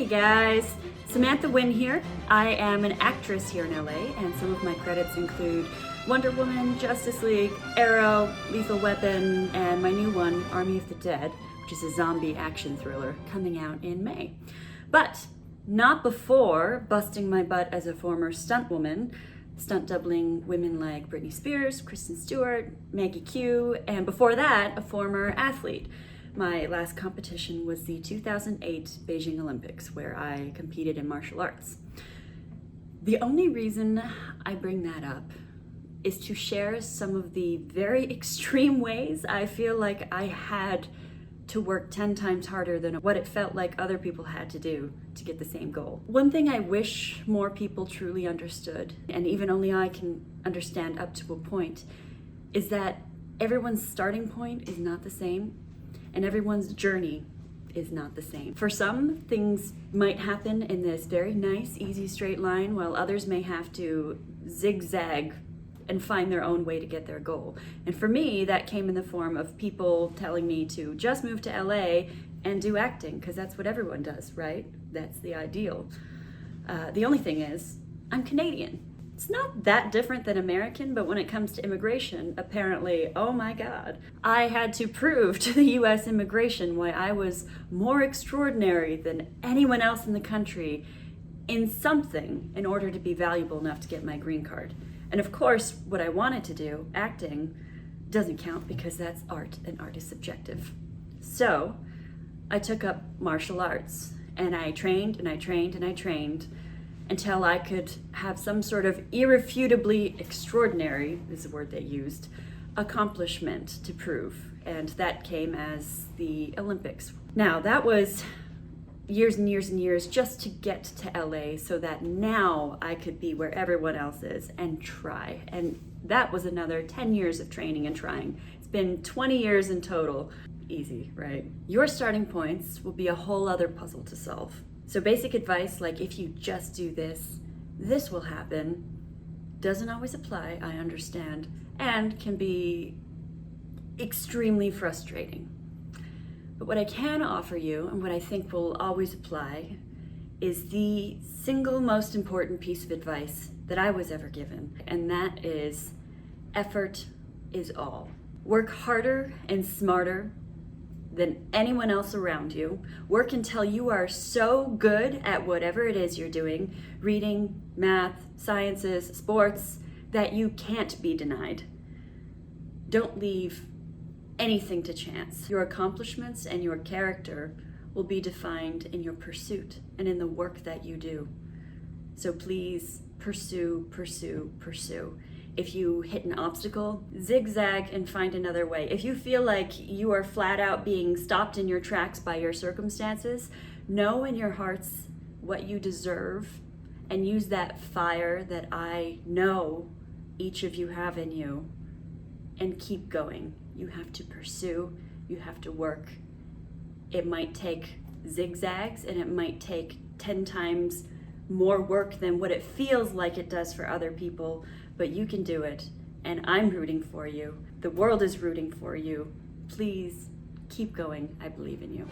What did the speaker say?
Hey guys, Samantha here. I am an actress here in LA, and some of my credits include Wonder Woman, Justice League, Arrow, Lethal Weapon, and my new one, Army of the Dead, which is a zombie action thriller coming out in May. But not before busting my butt as a former stunt woman, stunt doubling women like Britney Spears, Kristen Stewart, Maggie Q, and before that, a former athlete. My last competition was the 2008 Beijing Olympics, where I competed in martial arts. The only reason I bring that up is to share some of the very extreme ways I feel like I had to work 10 times harder than what it felt like other people had to do to get the same goal. One thing I wish more people truly understood, and even only I can understand up to a point, is that everyone's starting point is not the same, and everyone's journey is not the same. For some, things might happen in this very nice, easy, straight line, while others may have to zigzag and find their own way to get their goal. And for me, that came in the form of people telling me to just move to LA and do acting, because that's what everyone does, right? That's the ideal. The only thing is, I'm Canadian. It's not that different than American, but when it comes to immigration, apparently, oh my God, I had to prove to the US immigration why I was more extraordinary than anyone else in the country in something in order to be valuable enough to get my green card. And of course, what I wanted to do, acting, doesn't count because that's art and art is subjective. So I took up martial arts and I trained and I trained and I trained until I could have some sort of irrefutably extraordinary, is the word they used, accomplishment to prove. And that came as the Olympics. Now, that was years and years and years just to get to LA so that now I could be where everyone else is and try. And that was another 10 years of training and trying. It's been 20 years in total. Easy, right? Your starting points will be a whole other puzzle to solve. So basic advice like if you just do this, this will happen, doesn't always apply, I understand, and can be extremely frustrating. But what I can offer you, and what I think will always apply, is the single most important piece of advice that I was ever given, and that is effort is all. Work harder and smarter than anyone else around you. Work until you are so good at whatever it is you're doing, reading, math, sciences, sports, that you can't be denied. Don't leave anything to chance. Your accomplishments and your character will be defined in your pursuit and in the work that you do. So please pursue, pursue, pursue. If you hit an obstacle, zigzag and find another way. If you feel like you are flat out being stopped in your tracks by your circumstances, know in your hearts what you deserve and use that fire that I know each of you have in you and keep going. You have to pursue, you have to work. It might take zigzags and it might take 10 times more work than what it feels like it does for other people, but you can do it, and I'm rooting for you. The world is rooting for you. Please keep going. I believe in you.